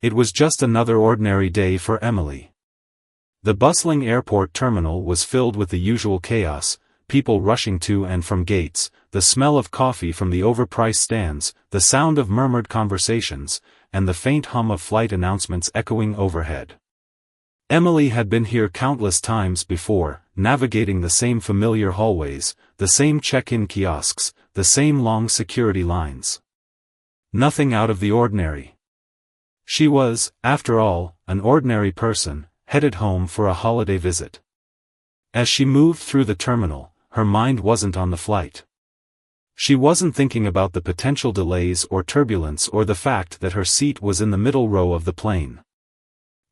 It was just another ordinary day for Emily. The bustling airport terminal was filled with the usual chaos, people rushing to and from gates, the smell of coffee from the overpriced stands, the sound of murmured conversations, and the faint hum of flight announcements echoing overhead. Emily had been here countless times before, navigating the same familiar hallways, the same check-in kiosks, the same long security lines. Nothing out of the ordinary. She was, after all, an ordinary person, headed home for a holiday visit. As she moved through the terminal, her mind wasn't on the flight. She wasn't thinking about the potential delays or turbulence or the fact that her seat was in the middle row of the plane.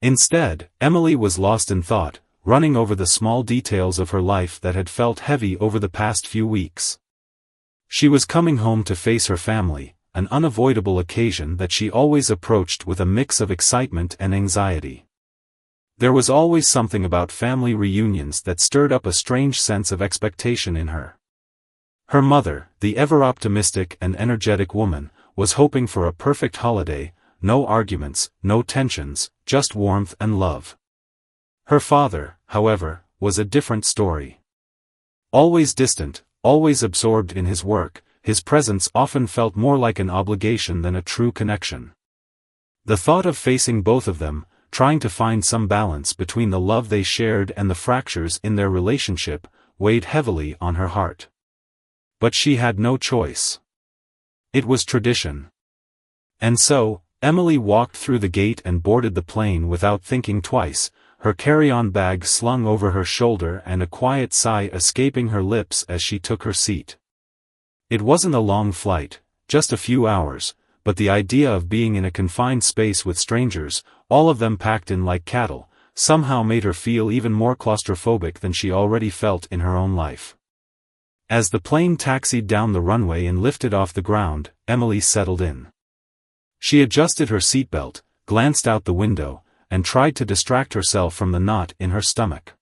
Instead, Emily was lost in thought, running over the small details of her life that had felt heavy over the past few weeks. She was coming home to face her family, an unavoidable occasion that she always approached with a mix of excitement and anxiety. There was always something about family reunions that stirred up a strange sense of expectation in her. Her mother, the ever-optimistic and energetic woman, was hoping for a perfect holiday, no arguments, no tensions, just warmth and love. Her father, however, was a different story. Always distant, always absorbed in his work, his presence often felt more like an obligation than a true connection. The thought of facing both of them, trying to find some balance between the love they shared and the fractures in their relationship, weighed heavily on her heart. But she had no choice. It was tradition. And so, Emily walked through the gate and boarded the plane without thinking twice, her carry-on bag slung over her shoulder and a quiet sigh escaping her lips as she took her seat. It wasn't a long flight, just a few hours, but the idea of being in a confined space with strangers, all of them packed in like cattle, somehow made her feel even more claustrophobic than she already felt in her own life. As the plane taxied down the runway and lifted off the ground, Emily settled in. She adjusted her seatbelt, glanced out the window, and tried to distract herself from the knot in her stomach.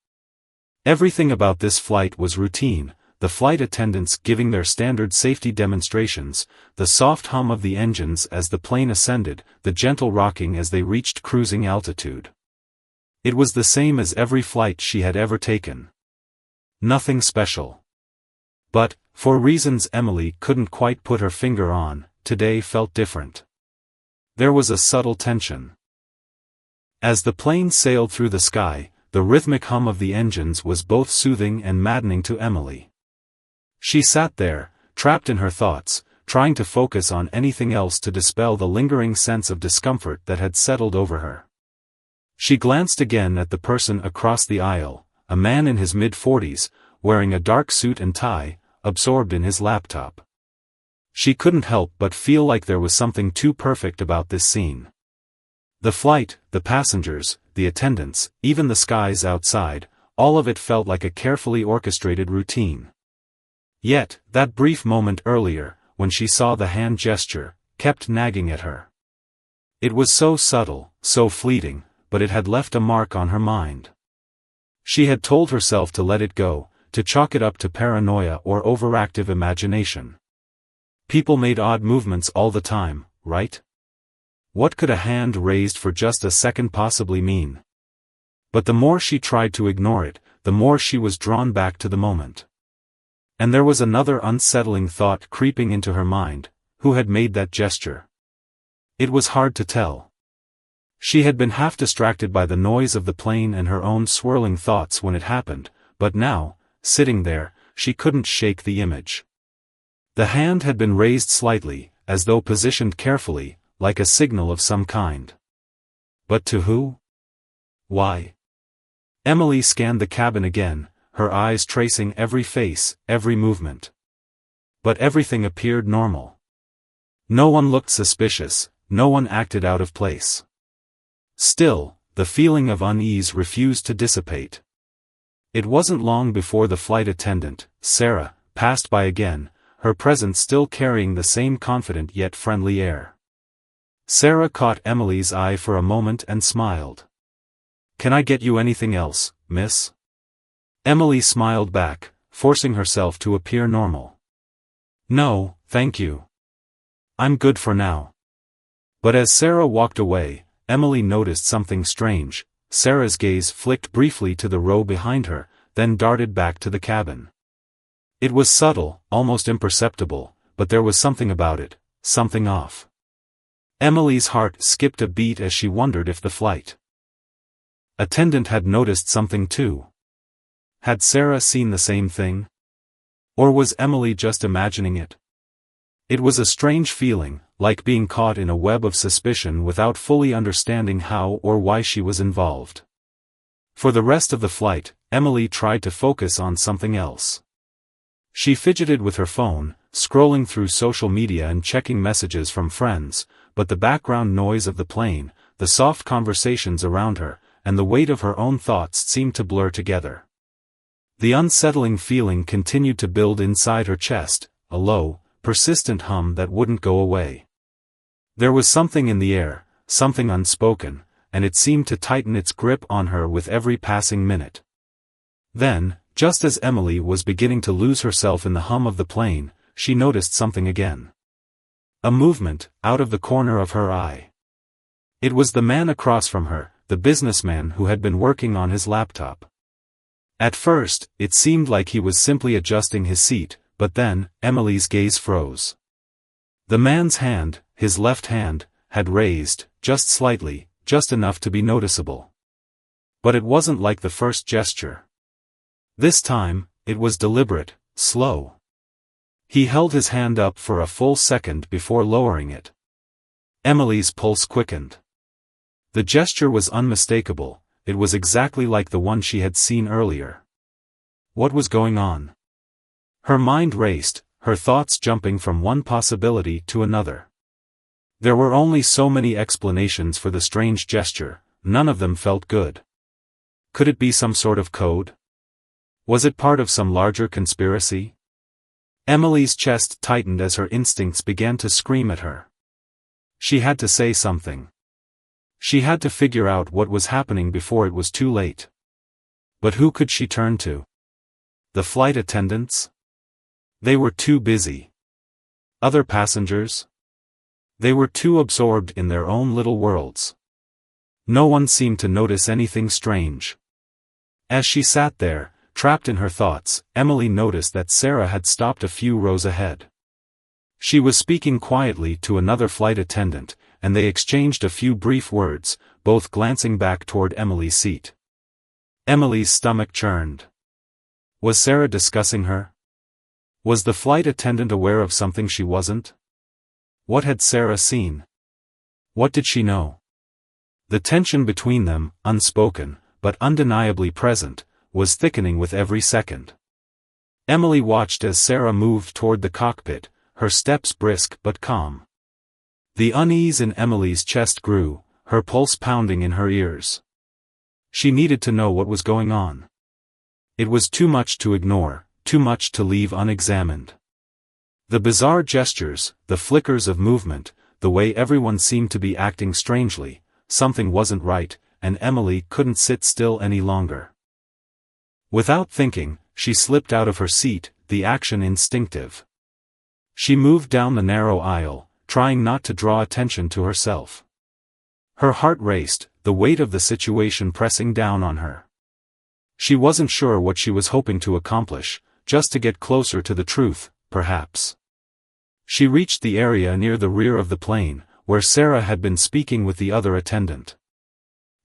Everything about this flight was routine, the flight attendants giving their standard safety demonstrations, the soft hum of the engines as the plane ascended, the gentle rocking as they reached cruising altitude. It was the same as every flight she had ever taken. Nothing special. But, for reasons Emily couldn't quite put her finger on, today felt different. There was a subtle tension. As the plane sailed through the sky, the rhythmic hum of the engines was both soothing and maddening to Emily. She sat there, trapped in her thoughts, trying to focus on anything else to dispel the lingering sense of discomfort that had settled over her. She glanced again at the person across the aisle, a man in his mid-40s, wearing a dark suit and tie, absorbed in his laptop. She couldn't help but feel like there was something too perfect about this scene. The flight, the passengers, the attendants, even the skies outside, all of it felt like a carefully orchestrated routine. Yet, that brief moment earlier, when she saw the hand gesture, kept nagging at her. It was so subtle, so fleeting, but it had left a mark on her mind. She had told herself to let it go, to chalk it up to paranoia or overactive imagination. People made odd movements all the time, right? What could a hand raised for just a second possibly mean? But the more she tried to ignore it, the more she was drawn back to the moment. And there was another unsettling thought creeping into her mind: who had made that gesture? It was hard to tell. She had been half distracted by the noise of the plane and her own swirling thoughts when it happened, but now, sitting there, she couldn't shake the image. The hand had been raised slightly, as though positioned carefully, like a signal of some kind. But to who? Why? Emily scanned the cabin again, her eyes tracing every face, every movement. But everything appeared normal. No one looked suspicious, no one acted out of place. Still, the feeling of unease refused to dissipate. It wasn't long before the flight attendant, Sarah, passed by again, her presence still carrying the same confident yet friendly air. Sarah caught Emily's eye for a moment and smiled. "Can I get you anything else, miss?" Emily smiled back, forcing herself to appear normal. "No, thank you. I'm good for now." But as Sarah walked away, Emily noticed something strange. Sarah's gaze flicked briefly to the row behind her, then darted back to the cabin. It was subtle, almost imperceptible, but there was something about it, something off. Emily's heart skipped a beat as she wondered if the flight attendant had noticed something too. Had Sarah seen the same thing? Or was Emily just imagining it? It was a strange feeling, like being caught in a web of suspicion without fully understanding how or why she was involved. For the rest of the flight, Emily tried to focus on something else. She fidgeted with her phone, scrolling through social media and checking messages from friends, but the background noise of the plane, the soft conversations around her, and the weight of her own thoughts seemed to blur together. The unsettling feeling continued to build inside her chest, a low, persistent hum that wouldn't go away. There was something in the air, something unspoken, and it seemed to tighten its grip on her with every passing minute. Then, just as Emily was beginning to lose herself in the hum of the plane, she noticed something again. A movement, out of the corner of her eye. It was the man across from her, the businessman who had been working on his laptop. At first, it seemed like he was simply adjusting his seat, but then, Emily's gaze froze. The man's hand, his left hand, had raised, just slightly, just enough to be noticeable. But it wasn't like the first gesture. This time, it was deliberate, slow. He held his hand up for a full second before lowering it. Emily's pulse quickened. The gesture was unmistakable, it was exactly like the one she had seen earlier. What was going on? Her mind raced, her thoughts jumping from one possibility to another. There were only so many explanations for the strange gesture, none of them felt good. Could it be some sort of code? Was it part of some larger conspiracy? Emily's chest tightened as her instincts began to scream at her. She had to say something. She had to figure out what was happening before it was too late. But who could she turn to? The flight attendants? They were too busy. Other passengers? They were too absorbed in their own little worlds. No one seemed to notice anything strange. As she sat there, trapped in her thoughts, Emily noticed that Sarah had stopped a few rows ahead. She was speaking quietly to another flight attendant, and they exchanged a few brief words, both glancing back toward Emily's seat. Emily's stomach churned. Was Sarah discussing her? Was the flight attendant aware of something she wasn't? What had Sarah seen? What did she know? The tension between them, unspoken, but undeniably present, was thickening with every second. Emily watched as Sarah moved toward the cockpit, her steps brisk but calm. The unease in Emily's chest grew, her pulse pounding in her ears. She needed to know what was going on. It was too much to ignore, too much to leave unexamined. The bizarre gestures, the flickers of movement, the way everyone seemed to be acting strangely, something wasn't right, and Emily couldn't sit still any longer. Without thinking, she slipped out of her seat, the action instinctive. She moved down the narrow aisle, trying not to draw attention to herself. Her heart raced, the weight of the situation pressing down on her. She wasn't sure what she was hoping to accomplish, just to get closer to the truth, perhaps. She reached the area near the rear of the plane, where Sarah had been speaking with the other attendant.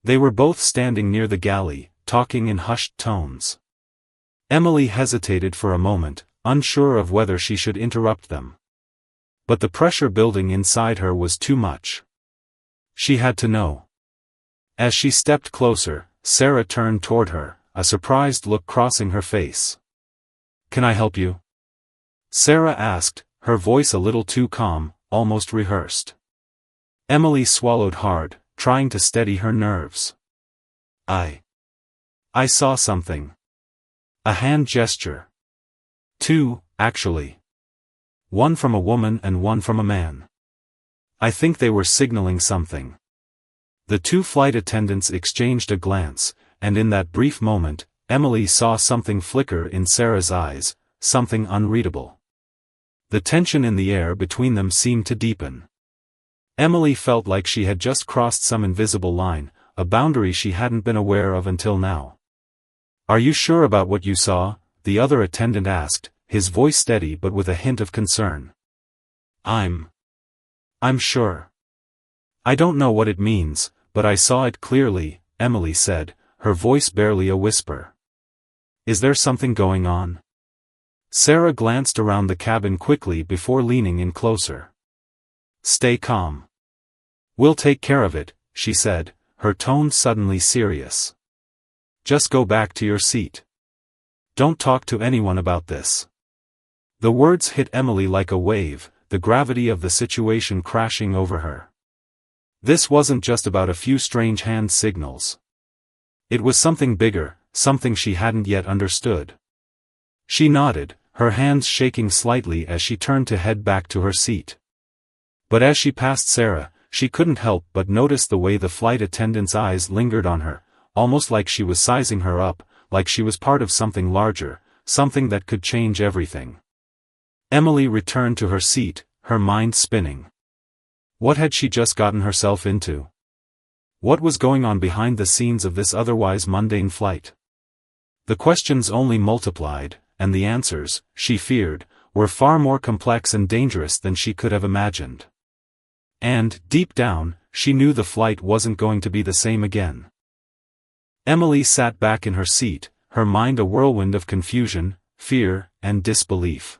They were both standing near the galley, talking in hushed tones. Emily hesitated for a moment, unsure of whether she should interrupt them. But the pressure building inside her was too much. She had to know. As she stepped closer, Sarah turned toward her, a surprised look crossing her face. "Can I help you?" Sarah asked, her voice a little too calm, almost rehearsed. Emily swallowed hard, trying to steady her nerves. I saw something. A hand gesture. Two, actually. One from a woman and one from a man. I think they were signaling something. The two flight attendants exchanged a glance, and in that brief moment, Emily saw something flicker in Sarah's eyes, something unreadable. The tension in the air between them seemed to deepen. Emily felt like she had just crossed some invisible line, a boundary she hadn't been aware of until now. "Are you sure about what you saw?" the other attendant asked, his voice steady but with a hint of concern. I'm sure. I don't know what it means, but I saw it clearly," Emily said, her voice barely a whisper. "Is there something going on?" Sarah glanced around the cabin quickly before leaning in closer. "Stay calm. We'll take care of it," she said, her tone suddenly serious. "Just go back to your seat. Don't talk to anyone about this." The words hit Emily like a wave, the gravity of the situation crashing over her. This wasn't just about a few strange hand signals. It was something bigger, something she hadn't yet understood. She nodded, her hands shaking slightly as she turned to head back to her seat. But as she passed Sarah, she couldn't help but notice the way the flight attendant's eyes lingered on her, almost like she was sizing her up, like she was part of something larger, something that could change everything. Emily returned to her seat, her mind spinning. What had she just gotten herself into? What was going on behind the scenes of this otherwise mundane flight? The questions only multiplied, and the answers, she feared, were far more complex and dangerous than she could have imagined. And, deep down, she knew the flight wasn't going to be the same again. Emily sat back in her seat, her mind a whirlwind of confusion, fear, and disbelief.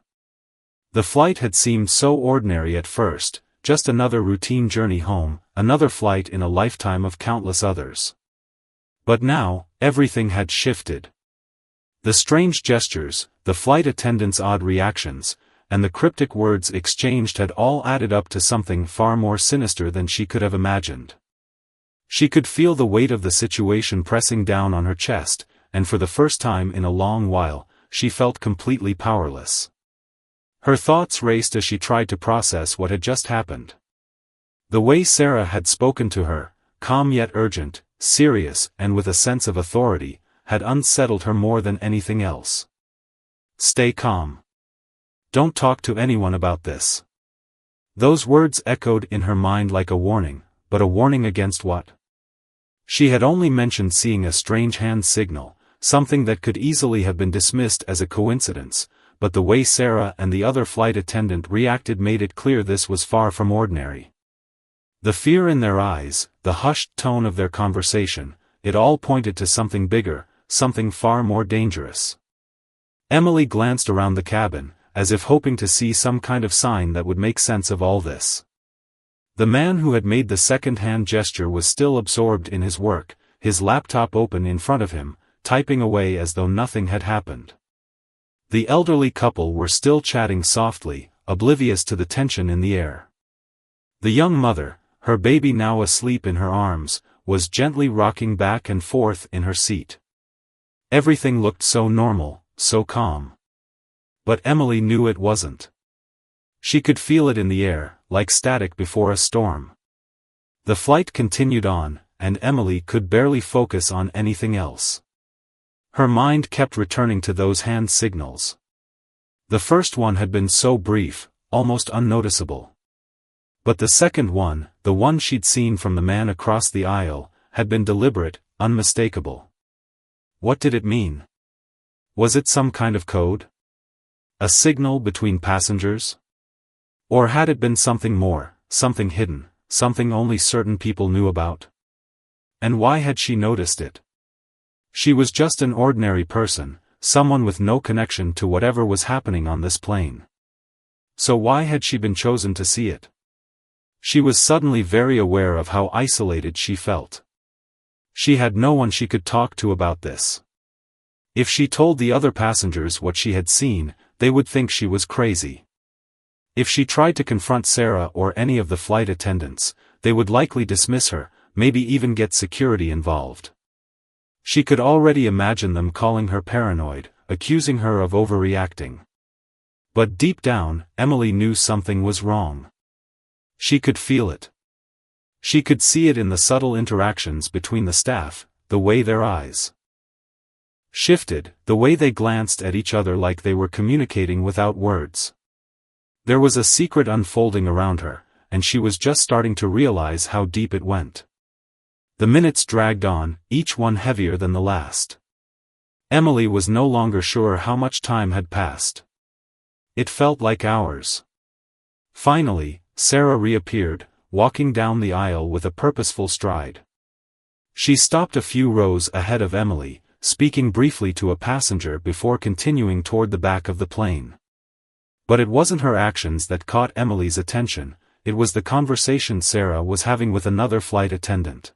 The flight had seemed so ordinary at first, just another routine journey home, another flight in a lifetime of countless others. But now, everything had shifted. The strange gestures, the flight attendant's odd reactions, and the cryptic words exchanged had all added up to something far more sinister than she could have imagined. She could feel the weight of the situation pressing down on her chest, and for the first time in a long while, she felt completely powerless. Her thoughts raced as she tried to process what had just happened. The way Sarah had spoken to her, calm yet urgent, serious and with a sense of authority, had unsettled her more than anything else. "Stay calm. Don't talk to anyone about this." Those words echoed in her mind like a warning, but a warning against what? She had only mentioned seeing a strange hand signal, something that could easily have been dismissed as a coincidence, but the way Sarah and the other flight attendant reacted made it clear this was far from ordinary. The fear in their eyes, the hushed tone of their conversation, it all pointed to something bigger, something far more dangerous. Emily glanced around the cabin, as if hoping to see some kind of sign that would make sense of all this. The man who had made the second-hand gesture was still absorbed in his work, his laptop open in front of him, typing away as though nothing had happened. The elderly couple were still chatting softly, oblivious to the tension in the air. The young mother, her baby now asleep in her arms, was gently rocking back and forth in her seat. Everything looked so normal, so calm. But Emily knew it wasn't. She could feel it in the air, like static before a storm. The flight continued on, and Emily could barely focus on anything else. Her mind kept returning to those hand signals. The first one had been so brief, almost unnoticeable. But the second one, the one she'd seen from the man across the aisle, had been deliberate, unmistakable. What did it mean? Was it some kind of code? A signal between passengers? Or had it been something more, something hidden, something only certain people knew about? And why had she noticed it? She was just an ordinary person, someone with no connection to whatever was happening on this plane. So why had she been chosen to see it? She was suddenly very aware of how isolated she felt. She had no one she could talk to about this. If she told the other passengers what she had seen, they would think she was crazy. If she tried to confront Sarah or any of the flight attendants, they would likely dismiss her, maybe even get security involved. She could already imagine them calling her paranoid, accusing her of overreacting. But deep down, Emily knew something was wrong. She could feel it. She could see it in the subtle interactions between the staff, the way their eyes shifted, the way they glanced at each other like they were communicating without words. There was a secret unfolding around her, and she was just starting to realize how deep it went. The minutes dragged on, each one heavier than the last. Emily was no longer sure how much time had passed. It felt like hours. Finally, Sarah reappeared, walking down the aisle with a purposeful stride. She stopped a few rows ahead of Emily, speaking briefly to a passenger before continuing toward the back of the plane. But it wasn't her actions that caught Emily's attention, it was the conversation Sarah was having with another flight attendant.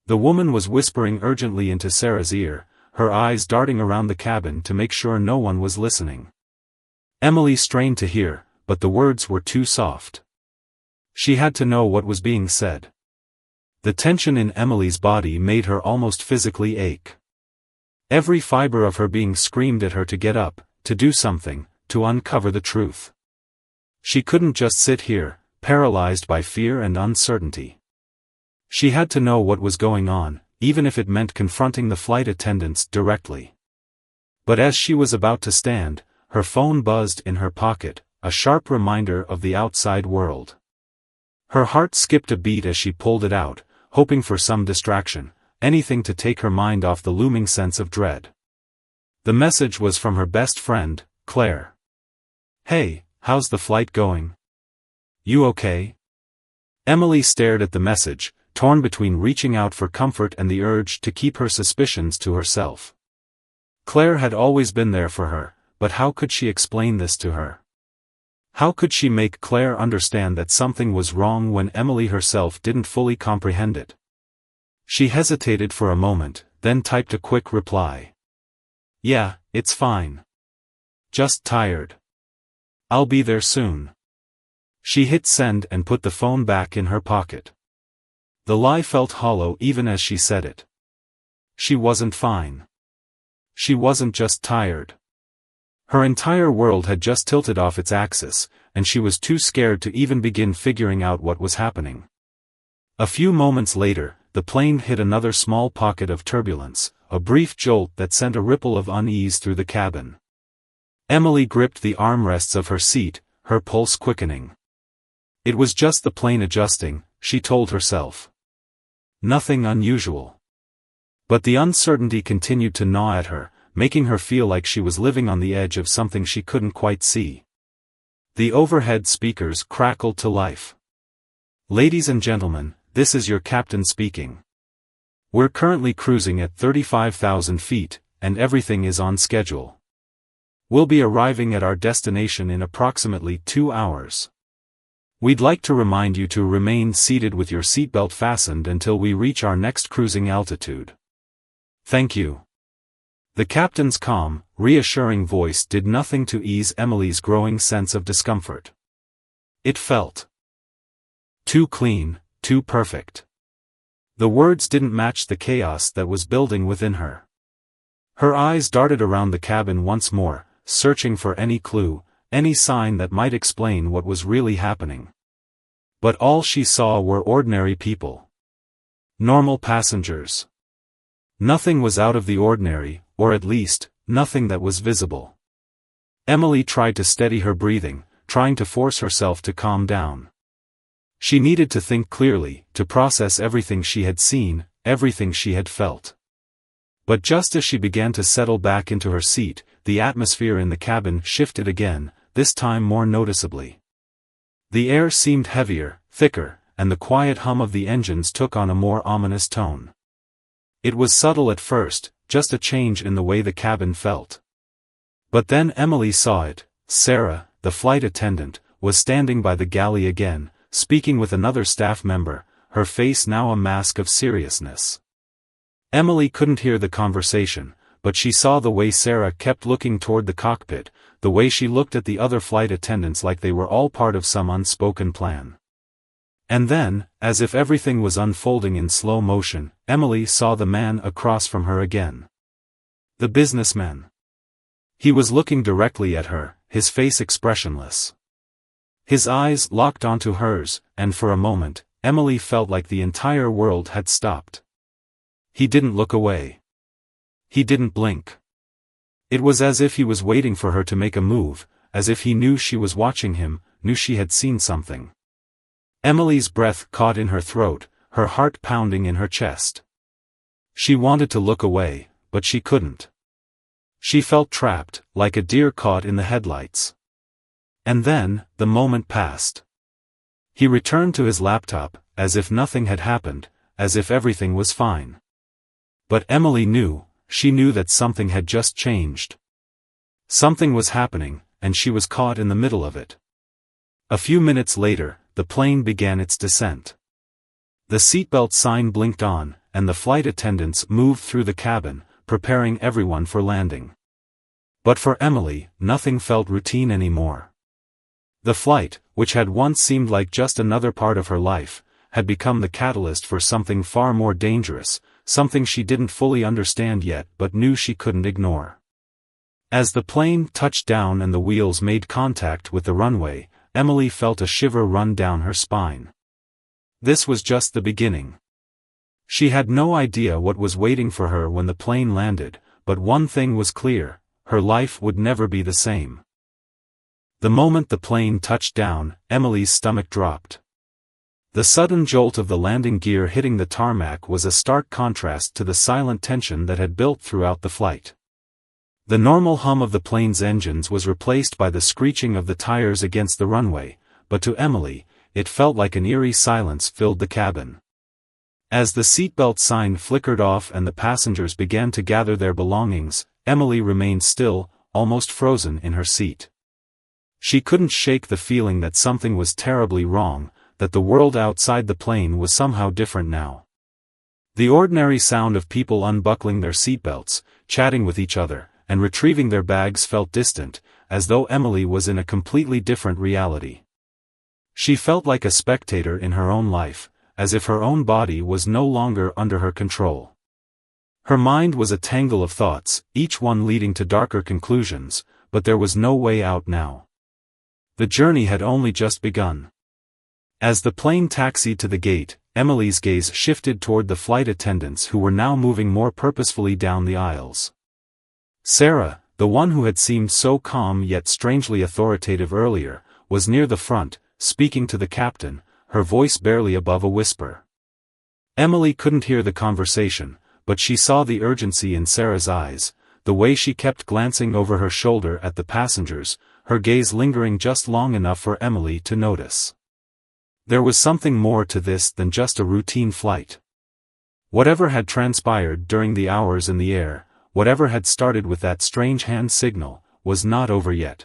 The woman was whispering urgently into Sarah's ear, her eyes darting around the cabin to make sure no one was listening. Emily strained to hear, but the words were too soft. She had to know what was being said. The tension in Emily's body made her almost physically ache. Every fiber of her being screamed at her to get up, to do something, to uncover the truth. She couldn't just sit here, paralyzed by fear and uncertainty. She had to know what was going on, even if it meant confronting the flight attendants directly. But as she was about to stand, her phone buzzed in her pocket, a sharp reminder of the outside world. Her heart skipped a beat as she pulled it out, hoping for some distraction, anything to take her mind off the looming sense of dread. The message was from her best friend, Claire. "Hey, how's the flight going? You okay?" Emily stared at the message, torn between reaching out for comfort and the urge to keep her suspicions to herself. Claire had always been there for her, but how could she explain this to her? How could she make Claire understand that something was wrong when Emily herself didn't fully comprehend it? She hesitated for a moment, then typed a quick reply. "Yeah, it's fine. Just tired. I'll be there soon." She hit send and put the phone back in her pocket. The lie felt hollow even as she said it. She wasn't fine. She wasn't just tired. Her entire world had just tilted off its axis, and she was too scared to even begin figuring out what was happening. A few moments later, the plane hit another small pocket of turbulence, a brief jolt that sent a ripple of unease through the cabin. Emily gripped the armrests of her seat, her pulse quickening. It was just the plane adjusting, she told herself. Nothing unusual. But the uncertainty continued to gnaw at her, making her feel like she was living on the edge of something she couldn't quite see. The overhead speakers crackled to life. "Ladies and gentlemen, this is your captain speaking. We're currently cruising at 35,000 feet, and everything is on schedule. We'll be arriving at our destination in approximately 2 hours. We'd like to remind you to remain seated with your seatbelt fastened until we reach our next cruising altitude. Thank you." The captain's calm, reassuring voice did nothing to ease Emily's growing sense of discomfort. It felt too clean, too perfect. The words didn't match the chaos that was building within her. Her eyes darted around the cabin once more, searching for any clue, any sign that might explain what was really happening. But all she saw were ordinary people. Normal passengers. Nothing was out of the ordinary, or at least, nothing that was visible. Emily tried to steady her breathing, trying to force herself to calm down. She needed to think clearly, to process everything she had seen, everything she had felt. But just as she began to settle back into her seat, the atmosphere in the cabin shifted again, this time more noticeably. The air seemed heavier, thicker, and the quiet hum of the engines took on a more ominous tone. It was subtle at first, just a change in the way the cabin felt. But then Emily saw it. Sarah, the flight attendant, was standing by the galley again, speaking with another staff member, her face now a mask of seriousness. Emily couldn't hear the conversation, but she saw the way Sarah kept looking toward the cockpit, the way she looked at the other flight attendants like they were all part of some unspoken plan. And then, as if everything was unfolding in slow motion, Emily saw the man across from her again. The businessman. He was looking directly at her, his face expressionless. His eyes locked onto hers, and for a moment, Emily felt like the entire world had stopped. He didn't look away. He didn't blink. It was as if he was waiting for her to make a move, as if he knew she was watching him, knew she had seen something. Emily's breath caught in her throat, her heart pounding in her chest. She wanted to look away, but she couldn't. She felt trapped, like a deer caught in the headlights. And then, the moment passed. He returned to his laptop, as if nothing had happened, as if everything was fine. But Emily knew, she knew that something had just changed. Something was happening, and she was caught in the middle of it. A few minutes later, the plane began its descent. The seatbelt sign blinked on, and the flight attendants moved through the cabin, preparing everyone for landing. But for Emily, nothing felt routine anymore. The flight, which had once seemed like just another part of her life, had become the catalyst for something far more dangerous, something she didn't fully understand yet but knew she couldn't ignore. As the plane touched down and the wheels made contact with the runway, Emily felt a shiver run down her spine. This was just the beginning. She had no idea what was waiting for her when the plane landed, but one thing was clear: her life would never be the same. The moment the plane touched down, Emily's stomach dropped. The sudden jolt of the landing gear hitting the tarmac was a stark contrast to the silent tension that had built throughout the flight. The normal hum of the plane's engines was replaced by the screeching of the tires against the runway, but to Emily, it felt like an eerie silence filled the cabin. As the seatbelt sign flickered off and the passengers began to gather their belongings, Emily remained still, almost frozen in her seat. She couldn't shake the feeling that something was terribly wrong, that the world outside the plane was somehow different now. The ordinary sound of people unbuckling their seatbelts, chatting with each other, and retrieving their bags felt distant, as though Emily was in a completely different reality. She felt like a spectator in her own life, as if her own body was no longer under her control. Her mind was a tangle of thoughts, each one leading to darker conclusions, but there was no way out now. The journey had only just begun. As the plane taxied to the gate, Emily's gaze shifted toward the flight attendants who were now moving more purposefully down the aisles. Sarah, the one who had seemed so calm yet strangely authoritative earlier, was near the front, speaking to the captain, her voice barely above a whisper. Emily couldn't hear the conversation, but she saw the urgency in Sarah's eyes, the way she kept glancing over her shoulder at the passengers, her gaze lingering just long enough for Emily to notice. There was something more to this than just a routine flight. Whatever had transpired during the hours in the air, whatever had started with that strange hand signal, was not over yet.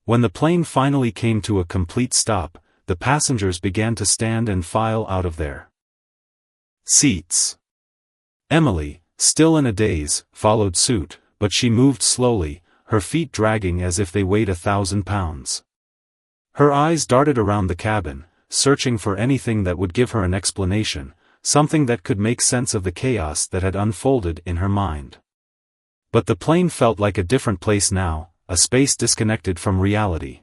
When the plane finally came to a complete stop, the passengers began to stand and file out of their seats. Emily, still in a daze, followed suit, but she moved slowly, her feet dragging as if they weighed 1,000 pounds. Her eyes darted around the cabin, searching for anything that would give her an explanation, something that could make sense of the chaos that had unfolded in her mind. But the plane felt like a different place now, a space disconnected from reality.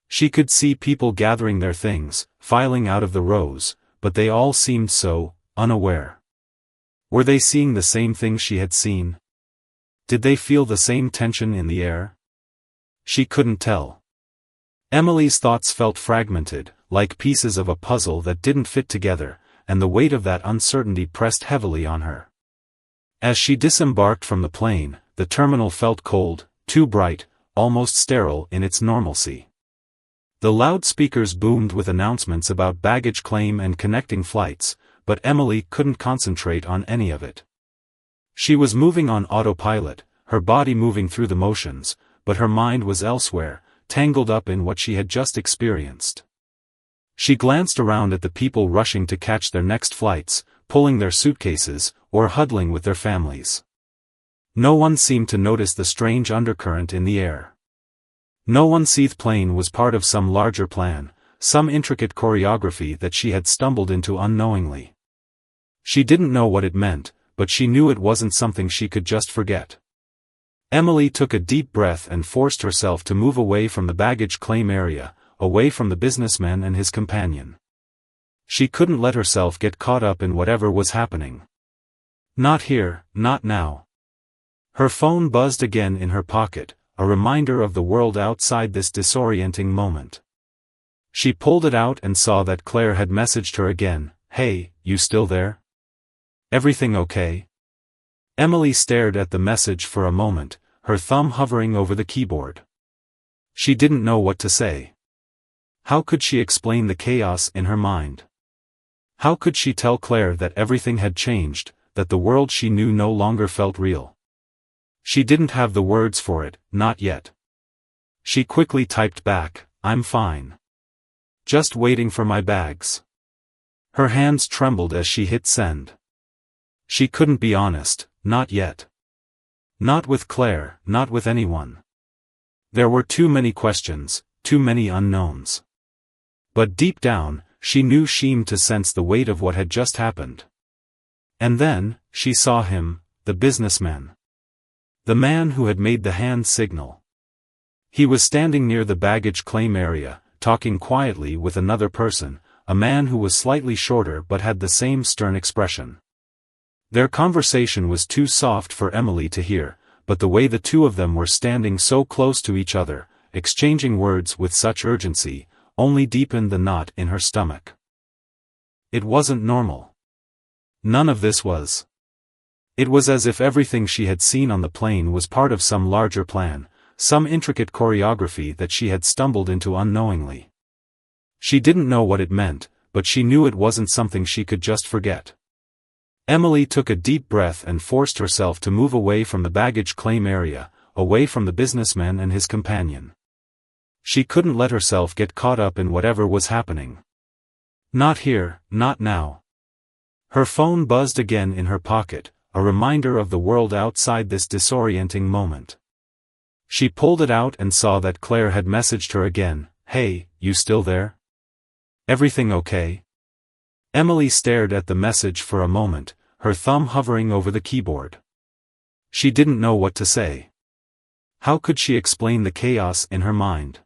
She could see people gathering their things, filing out of the rows, but they all seemed so unaware. Were they seeing the same things she had seen? Did they feel the same tension in the air? She couldn't tell. Emily's thoughts felt fragmented, like pieces of a puzzle that didn't fit together, and the weight of that uncertainty pressed heavily on her. As she disembarked from the plane, the terminal felt cold, too bright, almost sterile in its normalcy. The loudspeakers boomed with announcements about baggage claim and connecting flights, but Emily couldn't concentrate on any of it. She was moving on autopilot, her body moving through the motions, but her mind was elsewhere, tangled up in what she had just experienced. She glanced around at the people rushing to catch their next flights, pulling their suitcases, or huddling with their families. No one seemed to notice the strange undercurrent in the air. No one seemed plane was part of some larger plan, some intricate choreography that she had stumbled into unknowingly. She didn't know what it meant, but she knew it wasn't something she could just forget. Emily took a deep breath and forced herself to move away from the baggage claim area, away from the businessman and his companion. She couldn't let herself get caught up in whatever was happening. Not here, not now. Her phone buzzed again in her pocket, a reminder of the world outside this disorienting moment. She pulled it out and saw that Claire had messaged her again. "Hey, you still there? Everything okay?" Emily stared at the message for a moment, her thumb hovering over the keyboard. She didn't know what to say. How could she explain the chaos in her mind? How could she tell Claire that everything had changed, that the world she knew no longer felt real? She didn't have the words for it, not yet. She quickly typed back, "I'm fine. Just waiting for my bags." Her hands trembled as she hit send. She couldn't be honest, not yet. Not with Claire, not with anyone. There were too many questions, too many unknowns. But deep down, she knew she seemed to sense the weight of what had just happened. And then, she saw him, the businessman. The man who had made the hand signal. He was standing near the baggage claim area, talking quietly with another person, a man who was slightly shorter but had the same stern expression. Their conversation was too soft for Emily to hear, but the way the two of them were standing so close to each other, exchanging words with such urgency, only deepened the knot in her stomach. It wasn't normal. None of this was. It was as if everything she had seen on the plane was part of some larger plan, some intricate choreography that she had stumbled into unknowingly. She didn't know what it meant, but she knew it wasn't something she could just forget. Emily took a deep breath and forced herself to move away from the baggage claim area, away from the businessman and his companion. She couldn't let herself get caught up in whatever was happening. Not here, not now. Her phone buzzed again in her pocket, a reminder of the world outside this disorienting moment. She pulled it out and saw that Claire had messaged her again. "Hey, you still there? Everything okay?" Emily stared at the message for a moment, her thumb hovering over the keyboard. She didn't know what to say. How could she explain the chaos in her mind?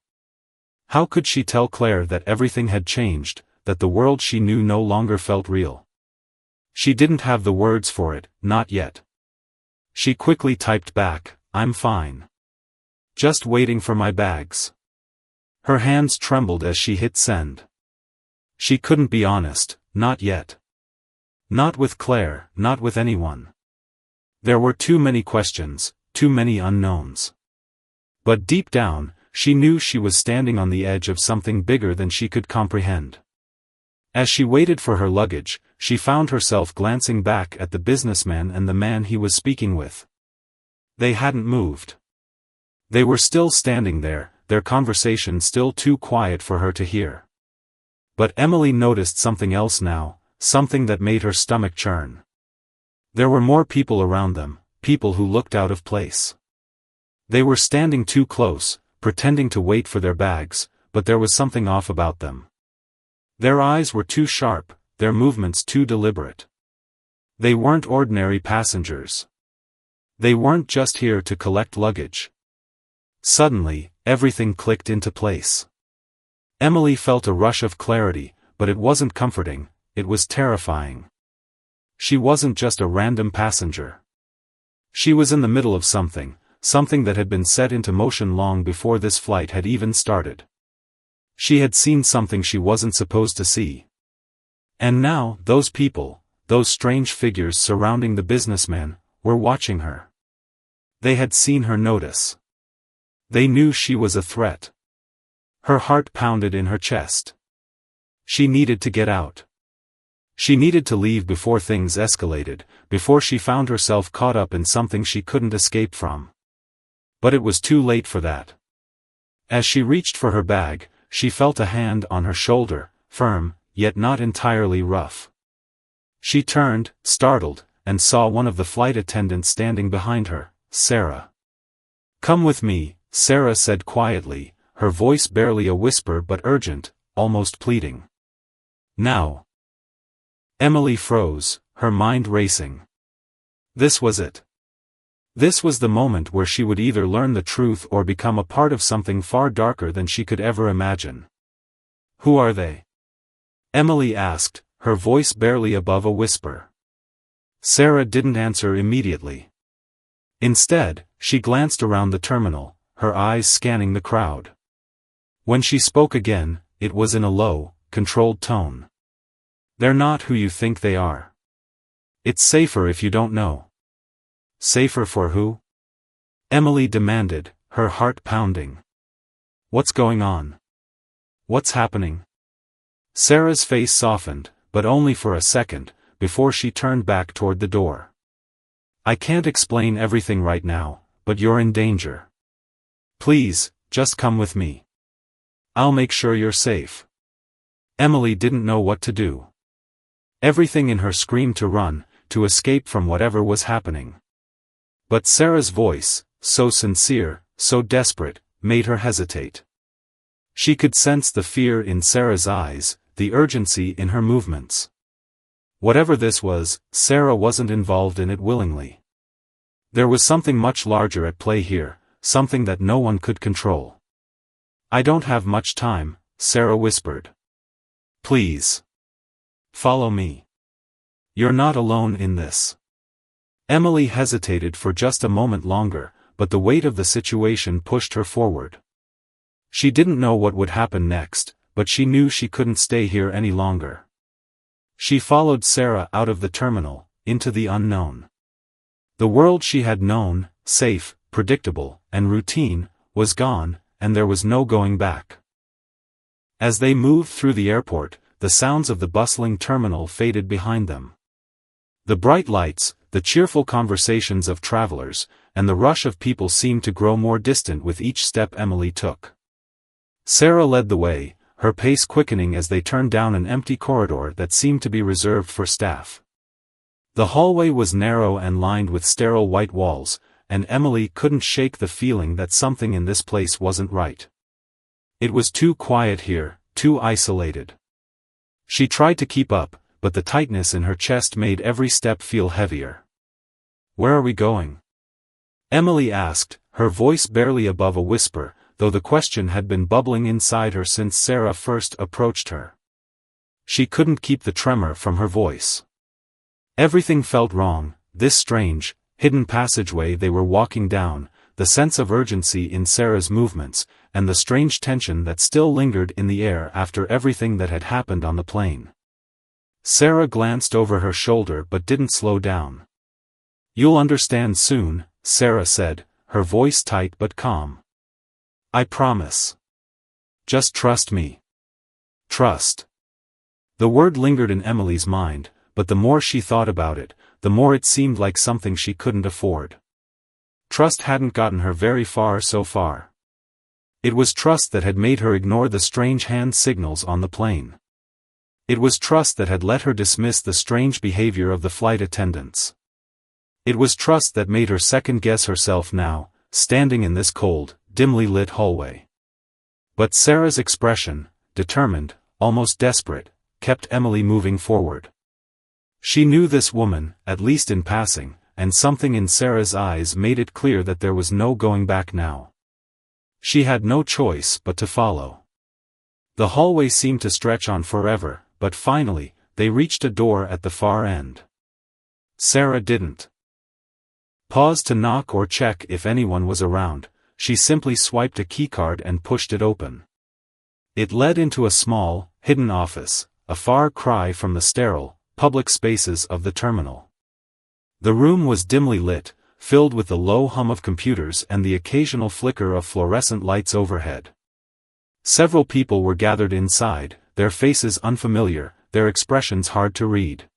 How could she tell Claire that everything had changed, that the world she knew no longer felt real? She didn't have the words for it, not yet. She quickly typed back, "I'm fine. Just waiting for my bags." Her hands trembled as she hit send. She couldn't be honest, not yet. Not with Claire, not with anyone. There were too many questions, too many unknowns. But deep down, she knew she was standing on the edge of something bigger than she could comprehend. As she waited for her luggage, she found herself glancing back at the businessman and the man he was speaking with. They hadn't moved. They were still standing there, their conversation still too quiet for her to hear. But Emily noticed something else now, something that made her stomach churn. There were more people around them, people who looked out of place. They were standing too close, pretending to wait for their bags, but there was something off about them. Their eyes were too sharp, their movements too deliberate. They weren't ordinary passengers. They weren't just here to collect luggage. Suddenly, everything clicked into place. Emily felt a rush of clarity, but it wasn't comforting, it was terrifying. She wasn't just a random passenger. She was in the middle of something that had been set into motion long before this flight had even started. She had seen something she wasn't supposed to see. And now, those people, those strange figures surrounding the businessman, were watching her. They had seen her notice. They knew she was a threat. Her heart pounded in her chest. She needed to get out. She needed to leave before things escalated, before she found herself caught up in something she couldn't escape from. But it was too late for that. As she reached for her bag, she felt a hand on her shoulder, firm, yet not entirely rough. She turned, startled, and saw one of the flight attendants standing behind her, Sarah. "Come with me," Sarah said quietly, her voice barely a whisper but urgent, almost pleading. Now. Emily froze, her mind racing. This was it. This was the moment where she would either learn the truth or become a part of something far darker than she could ever imagine. "Who are they?" Emily asked, her voice barely above a whisper. Sarah didn't answer immediately. Instead, she glanced around the terminal, her eyes scanning the crowd. When she spoke again, it was in a low, controlled tone. "They're not who you think they are. It's safer if you don't know." "Safer for who?" Emily demanded, her heart pounding. "What's going on? What's happening?" Sarah's face softened, but only for a second, before she turned back toward the door. "I can't explain everything right now, but you're in danger. Please, just come with me. I'll make sure you're safe." Emily didn't know what to do. Everything in her screamed to run, to escape from whatever was happening. But Sarah's voice, so sincere, so desperate, made her hesitate. She could sense the fear in Sarah's eyes, the urgency in her movements. Whatever this was, Sarah wasn't involved in it willingly. There was something much larger at play here, something that no one could control. "I don't have much time," Sarah whispered. "Please. Follow me. You're not alone in this." Emily hesitated for just a moment longer, but the weight of the situation pushed her forward. She didn't know what would happen next, but she knew she couldn't stay here any longer. She followed Sarah out of the terminal, into the unknown. The world she had known, safe, predictable, and routine, was gone, and there was no going back. As they moved through the airport, the sounds of the bustling terminal faded behind them. The bright lights, the cheerful conversations of travelers, and the rush of people seemed to grow more distant with each step Emily took. Sarah led the way, her pace quickening as they turned down an empty corridor that seemed to be reserved for staff. The hallway was narrow and lined with sterile white walls, and Emily couldn't shake the feeling that something in this place wasn't right. It was too quiet here, too isolated. She tried to keep up, but the tightness in her chest made every step feel heavier. "Where are we going?" Emily asked, her voice barely above a whisper, though the question had been bubbling inside her since Sarah first approached her. She couldn't keep the tremor from her voice. Everything felt wrong, this strange, hidden passageway they were walking down, the sense of urgency in Sarah's movements, and the strange tension that still lingered in the air after everything that had happened on the plane. Sarah glanced over her shoulder but didn't slow down. "You'll understand soon," Sarah said, her voice tight but calm. "I promise. Just trust me." Trust. The word lingered in Emily's mind, but the more she thought about it, the more it seemed like something she couldn't afford. Trust hadn't gotten her very far so far. It was trust that had made her ignore the strange hand signals on the plane. It was trust that had let her dismiss the strange behavior of the flight attendants. It was trust that made her second-guess herself now, standing in this cold, dimly lit hallway. But Sarah's expression, determined, almost desperate, kept Emily moving forward. She knew this woman, at least in passing, and something in Sarah's eyes made it clear that there was no going back now. She had no choice but to follow. The hallway seemed to stretch on forever, but finally, they reached a door at the far end. Sarah didn't pause to knock or check if anyone was around. She simply swiped a keycard and pushed it open. It led into a small, hidden office, a far cry from the sterile, public spaces of the terminal. The room was dimly lit, filled with the low hum of computers and the occasional flicker of fluorescent lights overhead. Several people were gathered inside, their faces unfamiliar, their expressions hard to read.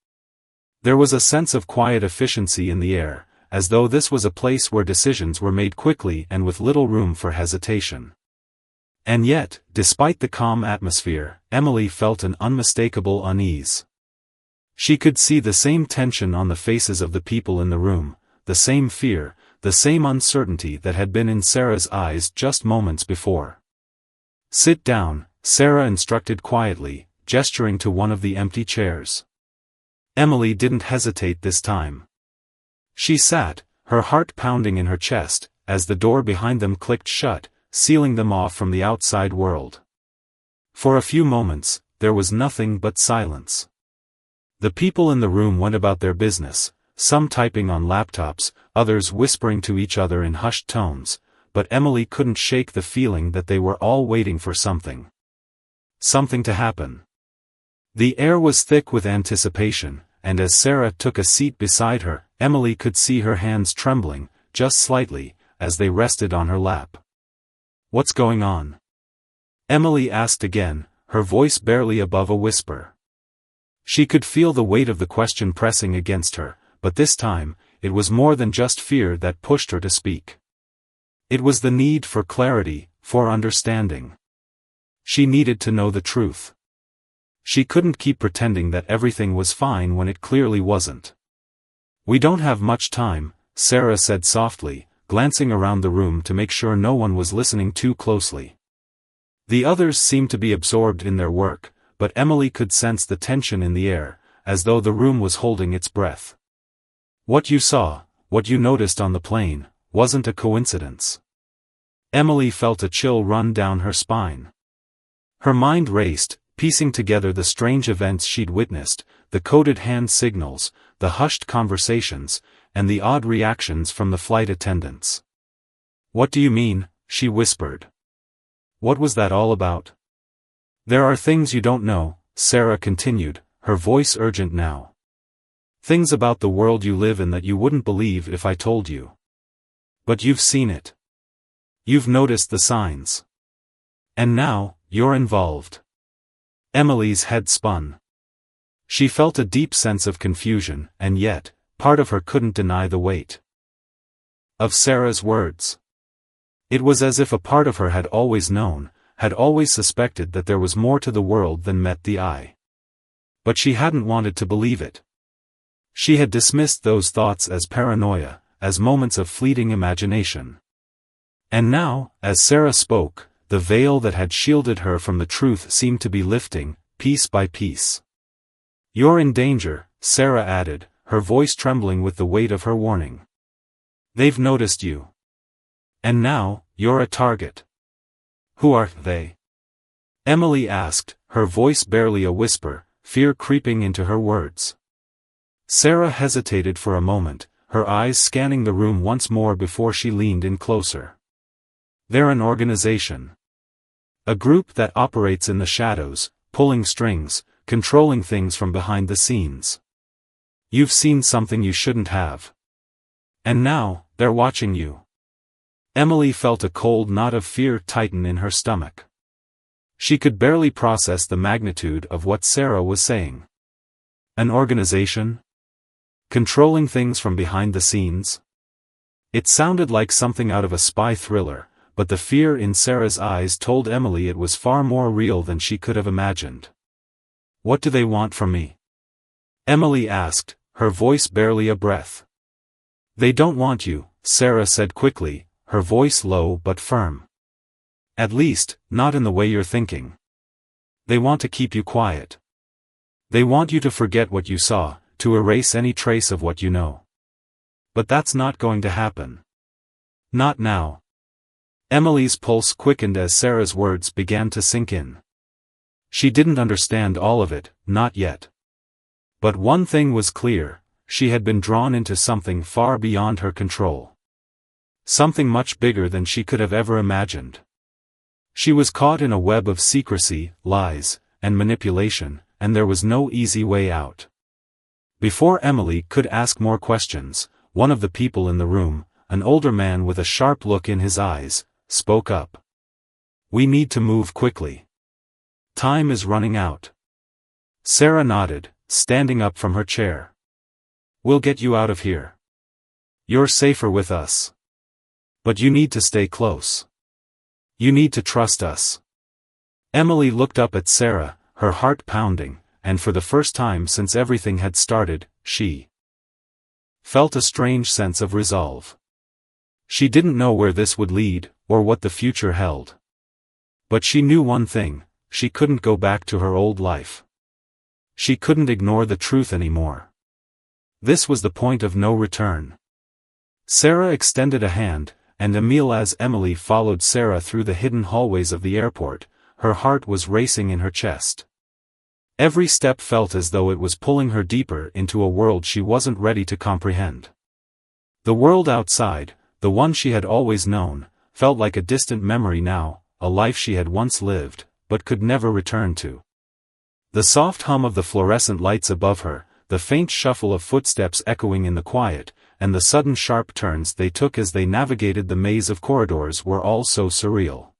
There was a sense of quiet efficiency in the air, as though this was a place where decisions were made quickly and with little room for hesitation. And yet, despite the calm atmosphere, Emily felt an unmistakable unease. She could see the same tension on the faces of the people in the room, the same fear, the same uncertainty that had been in Sarah's eyes just moments before. "Sit down," Sarah instructed quietly, gesturing to one of the empty chairs. Emily didn't hesitate this time. She sat, her heart pounding in her chest, as the door behind them clicked shut, sealing them off from the outside world. For a few moments, there was nothing but silence. The people in the room went about their business, some typing on laptops, others whispering to each other in hushed tones, but Emily couldn't shake the feeling that they were all waiting for something. Something to happen. The air was thick with anticipation, and as Sarah took a seat beside her, Emily could see her hands trembling, just slightly, as they rested on her lap. "What's going on?" Emily asked again, her voice barely above a whisper. She could feel the weight of the question pressing against her, but this time, it was more than just fear that pushed her to speak. It was the need for clarity, for understanding. She needed to know the truth. She couldn't keep pretending that everything was fine when it clearly wasn't. "We don't have much time," Sarah said softly, glancing around the room to make sure no one was listening too closely. The others seemed to be absorbed in their work, but Emily could sense the tension in the air, as though the room was holding its breath. "What you saw, what you noticed on the plane, wasn't a coincidence." Emily felt a chill run down her spine. Her mind raced, piecing together the strange events she'd witnessed, the coded hand signals, the hushed conversations, and the odd reactions from the flight attendants. "What do you mean?" she whispered. "What was that all about?" "There are things you don't know," Sarah continued, her voice urgent now. "Things about the world you live in that you wouldn't believe if I told you. But you've seen it. You've noticed the signs. And now, you're involved." Emily's head spun. She felt a deep sense of confusion, and yet, part of her couldn't deny the weight of Sarah's words. It was as if a part of her had always known, had always suspected that there was more to the world than met the eye. But she hadn't wanted to believe it. She had dismissed those thoughts as paranoia, as moments of fleeting imagination. And now, as Sarah spoke, the veil that had shielded her from the truth seemed to be lifting, piece by piece. "You're in danger," Sarah added, her voice trembling with the weight of her warning. "They've noticed you. And now, you're a target." "Who are they?" Emily asked, her voice barely a whisper, fear creeping into her words. Sarah hesitated for a moment, her eyes scanning the room once more before she leaned in closer. "They're an organization. A group that operates in the shadows, pulling strings, controlling things from behind the scenes. You've seen something you shouldn't have. And now, they're watching you." Emily felt a cold knot of fear tighten in her stomach. She could barely process the magnitude of what Sarah was saying. An organization? Controlling things from behind the scenes? It sounded like something out of a spy thriller, but the fear in Sarah's eyes told Emily it was far more real than she could have imagined. "What do they want from me?" Emily asked, her voice barely a breath. "They don't want you," Sarah said quickly, her voice low but firm. "At least, not in the way you're thinking. They want to keep you quiet. They want you to forget what you saw, to erase any trace of what you know. But that's not going to happen. Not now." Emily's pulse quickened as Sarah's words began to sink in. She didn't understand all of it, not yet. But one thing was clear, she had been drawn into something far beyond her control. Something much bigger than she could have ever imagined. She was caught in a web of secrecy, lies, and manipulation, and there was no easy way out. Before Emily could ask more questions, one of the people in the room, an older man with a sharp look in his eyes, spoke up. "We need to move quickly. Time is running out." Sarah nodded, standing up from her chair. "We'll get you out of here. You're safer with us. But you need to stay close. You need to trust us." Emily looked up at Sarah, her heart pounding, and for the first time since everything had started, she felt a strange sense of resolve. She didn't know where this would lead, or what the future held. But she knew one thing, she couldn't go back to her old life. She couldn't ignore the truth anymore. This was the point of no return. Sarah extended a hand, and as Emily followed Sarah through the hidden hallways of the airport, her heart was racing in her chest. Every step felt as though it was pulling her deeper into a world she wasn't ready to comprehend. The world outside, the one she had always known, felt like a distant memory now, a life she had once lived, but could never return to. The soft hum of the fluorescent lights above her, the faint shuffle of footsteps echoing in the quiet, and the sudden sharp turns they took as they navigated the maze of corridors were all so surreal.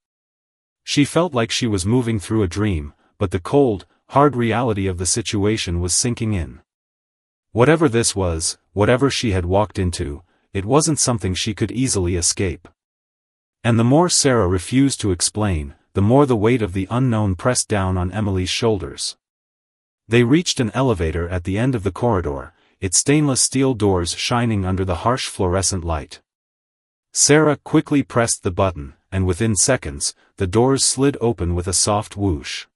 She felt like she was moving through a dream, but the cold, hard reality of the situation was sinking in. Whatever this was, whatever she had walked into, it wasn't something she could easily escape. And the more Sarah refused to explain, the more the weight of the unknown pressed down on Emily's shoulders. They reached an elevator at the end of the corridor, its stainless steel doors shining under the harsh fluorescent light. Sarah quickly pressed the button, and within seconds, the doors slid open with a soft whoosh.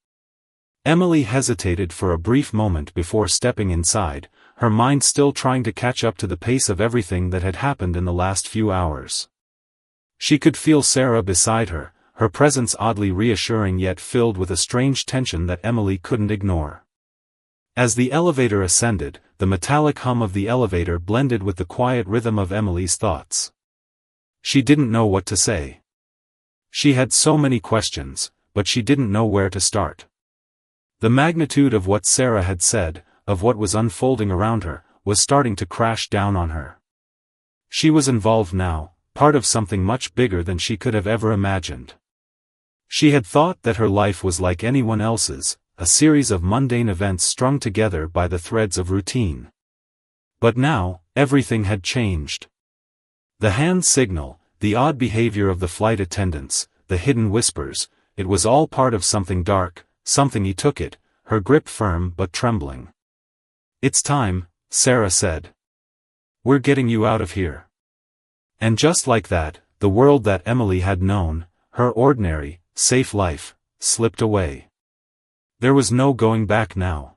Emily hesitated for a brief moment before stepping inside, her mind still trying to catch up to the pace of everything that had happened in the last few hours. She could feel Sarah beside her, her presence oddly reassuring yet filled with a strange tension that Emily couldn't ignore. As the elevator ascended, the metallic hum of the elevator blended with the quiet rhythm of Emily's thoughts. She didn't know what to say. She had so many questions, but she didn't know where to start. The magnitude of what Sarah had said, of what was unfolding around her, was starting to crash down on her. She was involved now, part of something much bigger than she could have ever imagined. She had thought that her life was like anyone else's, a series of mundane events strung together by the threads of routine. But now, everything had changed. The hand signal, the odd behavior of the flight attendants, the hidden whispers, it was all part of something dark, something. He took it, her grip firm but trembling. "It's time," Sarah said. "We're getting you out of here." And just like that, the world that Emily had known, her ordinary, safe life, slipped away. There was no going back now.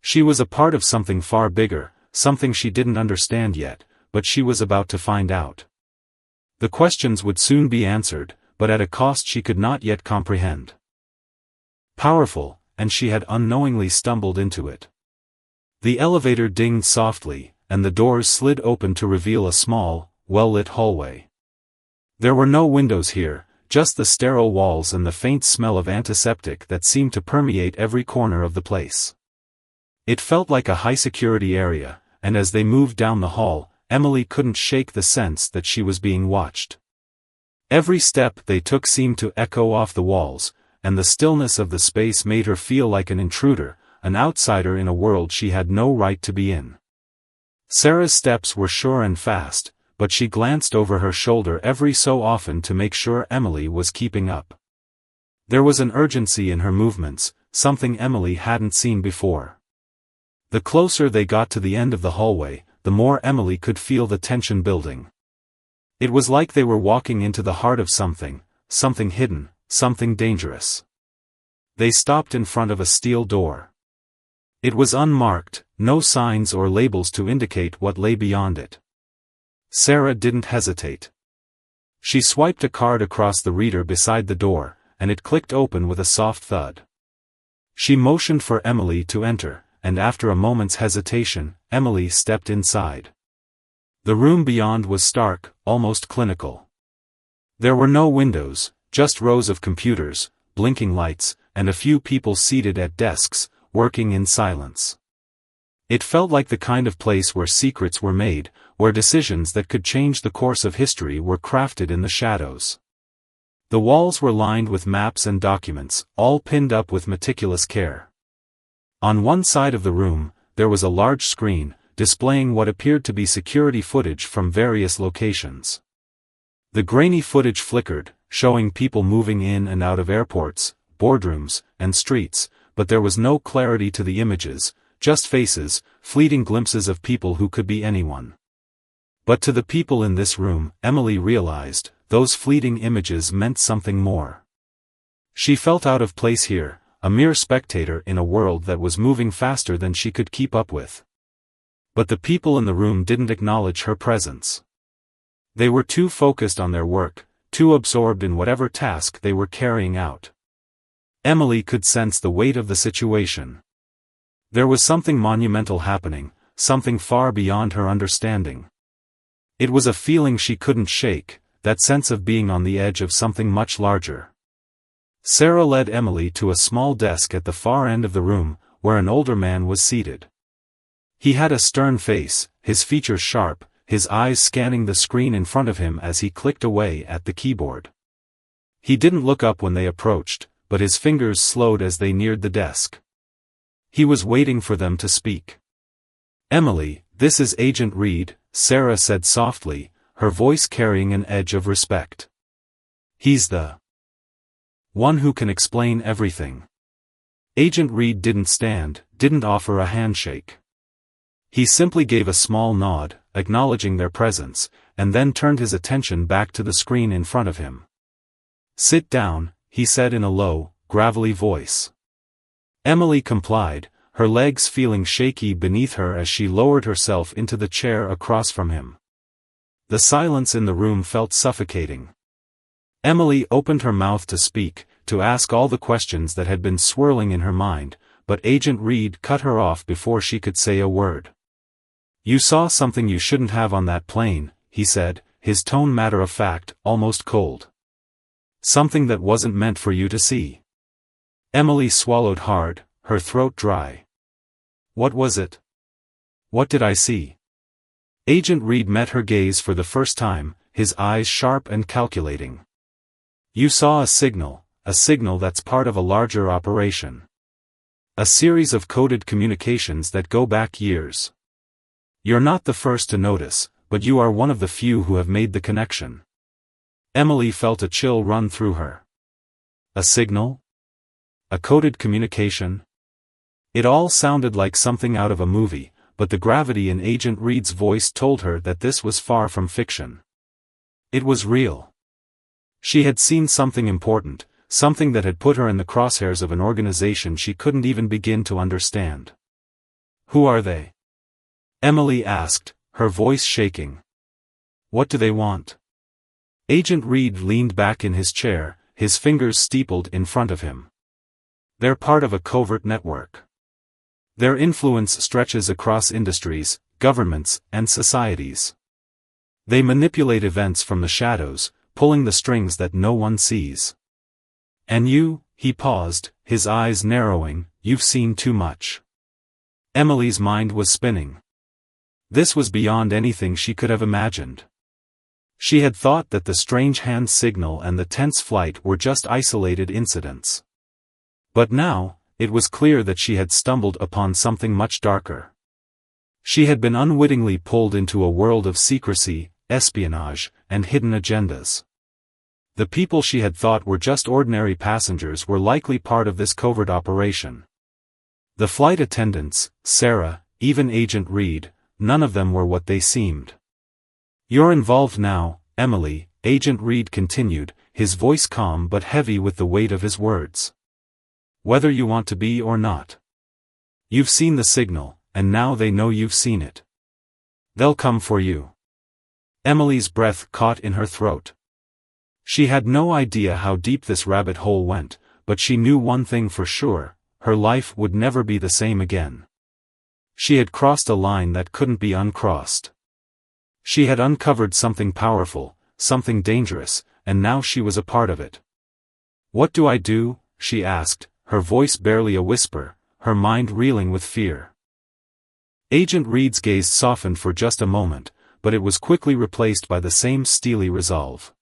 She was a part of something far bigger, something she didn't understand yet, but she was about to find out. The questions would soon be answered, but at a cost she could not yet comprehend. Powerful, and she had unknowingly stumbled into it. The elevator dinged softly, and the doors slid open to reveal a small, well-lit hallway. There were no windows here, just the sterile walls and the faint smell of antiseptic that seemed to permeate every corner of the place. It felt like a high-security area, and as they moved down the hall, Emily couldn't shake the sense that she was being watched. Every step they took seemed to echo off the walls, and the stillness of the space made her feel like an intruder, an outsider in a world she had no right to be in. Sarah's steps were sure and fast, but she glanced over her shoulder every so often to make sure Emily was keeping up. There was an urgency in her movements, something Emily hadn't seen before. The closer they got to the end of the hallway, the more Emily could feel the tension building. It was like they were walking into the heart of something hidden, something dangerous. They stopped in front of a steel door. It was unmarked, no signs or labels to indicate what lay beyond it. Sarah didn't hesitate. She swiped a card across the reader beside the door, and it clicked open with a soft thud. She motioned for Emily to enter, and after a moment's hesitation, Emily stepped inside. The room beyond was stark, almost clinical. There were no windows, just rows of computers, blinking lights, and a few people seated at desks, working in silence. It felt like the kind of place where secrets were made, where decisions that could change the course of history were crafted in the shadows. The walls were lined with maps and documents, all pinned up with meticulous care. On one side of the room, there was a large screen, displaying what appeared to be security footage from various locations. The grainy footage flickered, showing people moving in and out of airports, boardrooms, and streets, but there was no clarity to the images, just faces, fleeting glimpses of people who could be anyone. But to the people in this room, Emily realized, those fleeting images meant something more. She felt out of place here, a mere spectator in a world that was moving faster than she could keep up with. But the people in the room didn't acknowledge her presence. They were too focused on their work, too absorbed in whatever task they were carrying out. Emily could sense the weight of the situation. There was something monumental happening, something far beyond her understanding. It was a feeling she couldn't shake, that sense of being on the edge of something much larger. Sarah led Emily to a small desk at the far end of the room, where an older man was seated. He had a stern face, his features sharp, his eyes scanning the screen in front of him as he clicked away at the keyboard. He didn't look up when they approached, but his fingers slowed as they neared the desk. He was waiting for them to speak. "Emily, this is Agent Reed," Sarah said softly, her voice carrying an edge of respect. "He's the one who can explain everything." Agent Reed didn't offer a handshake. He simply gave a small nod, acknowledging their presence, and then turned his attention back to the screen in front of him. "Sit down," he said in a low, gravelly voice. Emily complied, her legs feeling shaky beneath her as she lowered herself into the chair across from him. The silence in the room felt suffocating. Emily opened her mouth to speak, to ask all the questions that had been swirling in her mind, but Agent Reed cut her off before she could say a word. "You saw something you shouldn't have on that plane," he said, his tone matter-of-fact, almost cold. "Something that wasn't meant for you to see." Emily swallowed hard, her throat dry. "What was it? What did I see?" Agent Reed met her gaze for the first time, his eyes sharp and calculating. "You saw a signal that's part of a larger operation. A series of coded communications that go back years. You're not the first to notice, but you are one of the few who have made the connection." Emily felt a chill run through her. A signal? A coded communication? It all sounded like something out of a movie, but the gravity in Agent Reed's voice told her that this was far from fiction. It was real. She had seen something important, something that had put her in the crosshairs of an organization she couldn't even begin to understand. "Who are they?" Emily asked, her voice shaking. "What do they want?" Agent Reed leaned back in his chair, his fingers steepled in front of him. "They're part of a covert network. Their influence stretches across industries, governments, and societies. They manipulate events from the shadows, pulling the strings that no one sees. And you," he paused, his eyes narrowing, "you've seen too much." Emily's mind was spinning. This was beyond anything she could have imagined. She had thought that the strange hand signal and the tense flight were just isolated incidents. But now, it was clear that she had stumbled upon something much darker. She had been unwittingly pulled into a world of secrecy, espionage, and hidden agendas. The people she had thought were just ordinary passengers were likely part of this covert operation. The flight attendants, Sarah, even Agent Reed, none of them were what they seemed. "You're involved now, Emily," Agent Reed continued, his voice calm but heavy with the weight of his words. "Whether you want to be or not. You've seen the signal, and now they know you've seen it. They'll come for you." Emily's breath caught in her throat. She had no idea how deep this rabbit hole went, but she knew one thing for sure: her life would never be the same again. She had crossed a line that couldn't be uncrossed. She had uncovered something powerful, something dangerous, and now she was a part of it. "What do I do?" she asked, her voice barely a whisper, her mind reeling with fear. Agent Reed's gaze softened for just a moment, but it was quickly replaced by the same steely resolve.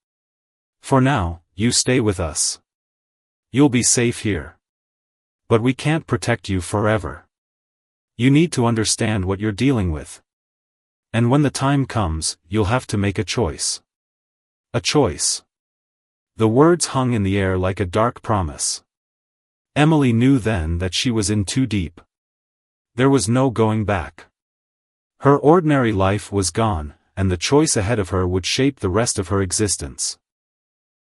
"For now, you stay with us. You'll be safe here. But we can't protect you forever. You need to understand what you're dealing with. And when the time comes, you'll have to make a choice." A choice. The words hung in the air like a dark promise. Emily knew then that she was in too deep. There was no going back. Her ordinary life was gone, and the choice ahead of her would shape the rest of her existence.